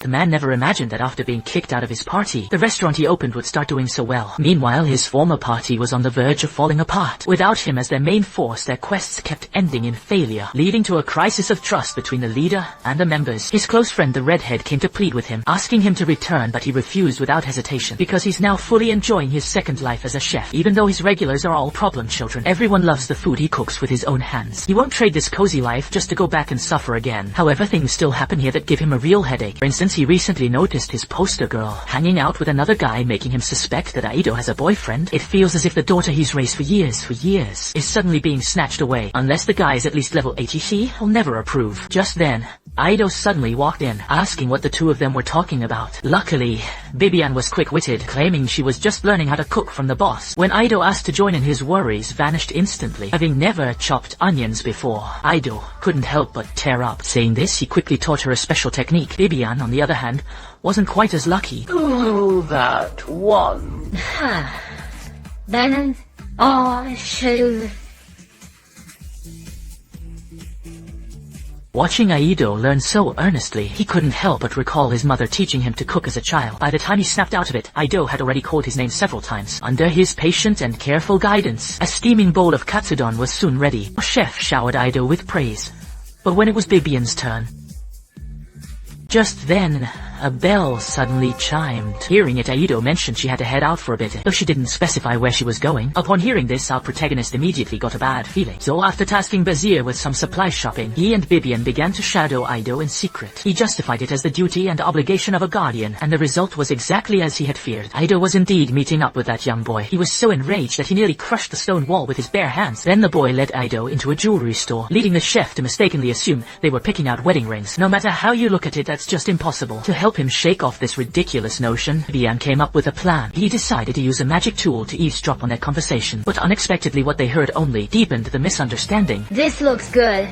The man never imagined that after being kicked out of his party, the restaurant he opened would start doing so well. Meanwhile, his former party was on the verge of falling apart. Without him as their main force, their quests kept ending in failure, leading to a crisis of trust between the leader and the members. His close friend, the redhead, came to plead with him, asking him to return, but he refused without hesitation, because he's now fully enjoying his second life as a chef. Even though his regulars are all problem children, everyone loves the food he cooks with his own hands. He won't trade this cozy life just to go back and suffer again. However, things still happen here that give him a real headache. For instance, he recently noticed his poster girl hanging out with another guy, making him suspect that Aido has a boyfriend. It feels as if the daughter he's raised for years is suddenly being snatched away. Unless the guy is at least level 80, he'll never approve. Just then, Aido suddenly walked in, asking what the two of them were talking about. Luckily, Bibian was quick-witted, claiming she was just learning how to cook from the boss. When Aido asked to join in, his worries vanished instantly. Having never chopped onions before, Aido couldn't help but tear up. Saying this, he quickly taught her a special technique. Bibian, on the other hand, wasn't quite as lucky. Oh, that one. Then I shall... Watching Aido learn so earnestly, he couldn't help but recall his mother teaching him to cook as a child. By the time he snapped out of it, Aido had already called his name several times. Under his patient and careful guidance, a steaming bowl of katsudon was soon ready. The chef showered Aido with praise. But when it was Bibian's turn, just then, a bell suddenly chimed. Hearing it, Aido mentioned she had to head out for a bit, though she didn't specify where she was going. Upon hearing this, our protagonist immediately got a bad feeling. So after tasking Bazir with some supply shopping, he and Bibian began to shadow Aido in secret. He justified it as the duty and obligation of a guardian, and the result was exactly as he had feared. Aido was indeed meeting up with that young boy. He was so enraged that he nearly crushed the stone wall with his bare hands. Then the boy led Aido into a jewelry store, leading the chef to mistakenly assume they were picking out wedding rings. No matter how you look at it, that's just impossible. To help him shake off this ridiculous notion, Bibian came up with a plan. He decided to use a magic tool to eavesdrop on their conversation, but unexpectedly what they heard only deepened the misunderstanding. This looks good.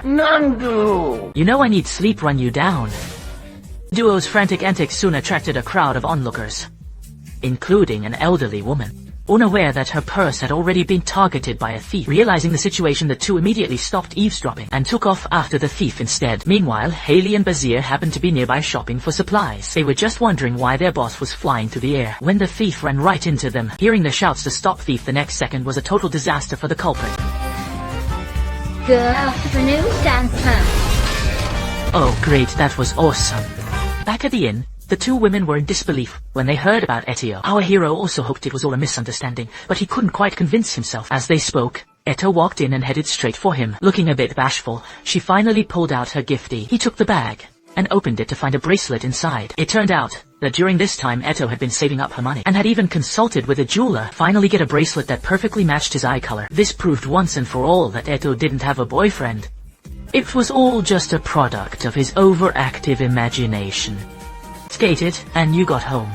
Nandu! You know I need sleep, run you down. The duo's frantic antics soon attracted a crowd of onlookers, including an elderly woman. Unaware that her purse had already been targeted by a thief. Realizing the situation, the two immediately stopped eavesdropping and took off after the thief instead. Meanwhile, Haley and Bazir happened to be nearby shopping for supplies. They were just wondering why their boss was flying through the air when the thief ran right into them. Hearing the shouts to stop thief the next second was a total disaster for the culprit. Good afternoon, dancer. Oh great, that was awesome. Back at the inn, the two women were in disbelief when they heard about Etio. Our hero also hoped it was all a misunderstanding, but he couldn't quite convince himself. As they spoke, Eto walked in and headed straight for him. Looking a bit bashful, she finally pulled out her giftie. He took the bag and opened it to find a bracelet inside. It turned out that during this time Eto had been saving up her money and had even consulted with a jeweler to finally get a bracelet that perfectly matched his eye color. This proved once and for all that Eto didn't have a boyfriend. It was all just a product of his overactive imagination. Skated, and you got home.